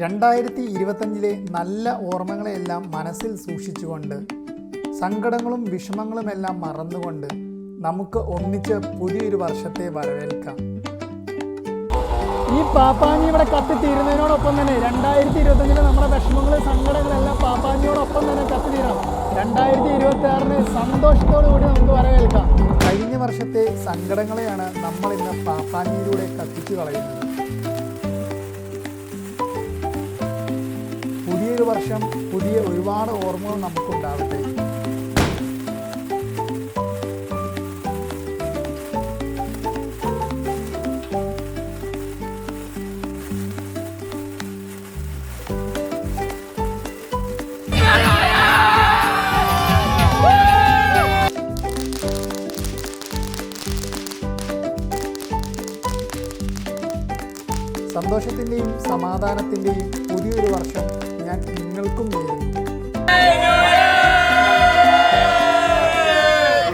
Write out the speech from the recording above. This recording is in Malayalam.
2025 നല്ല ഓർമ്മകളെയെല്ലാം മനസ്സിൽ സൂക്ഷിച്ചുകൊണ്ട് സങ്കടങ്ങളും വിഷമങ്ങളുമെല്ലാം മറന്നുകൊണ്ട് നമുക്ക് ഒന്നിച്ച് പുതിയൊരു വർഷത്തെ വരവേൽക്കാം. ഈ പാപ്പാഞ്ഞി ഇവിടെ കത്തിത്തീരുന്നതിനോടൊപ്പം തന്നെ 2025 നമ്മുടെ വിഷമങ്ങളും സങ്കടങ്ങളെല്ലാം പാപ്പാഞ്ഞിയോടൊപ്പം തന്നെ കത്തിത്തീരണം. 2026 സന്തോഷത്തോടു കൂടി നമുക്ക് വരവേൽക്കാം. കഴിഞ്ഞ വർഷത്തെ സങ്കടങ്ങളെയാണ് നമ്മൾ ഇന്ന് പാപ്പാഞ്ഞിയിലൂടെ കത്തിച്ചു കളയുന്നത്. പുതിയൊരു വർഷം പുതിയ ഒരുപാട് ഓർമ്മകൾ നമുക്കുണ്ടാവട്ടെ. സന്തോഷത്തിൻ്റെയും സമാധാനത്തിൻ്റെയും പുതിയൊരു വർഷം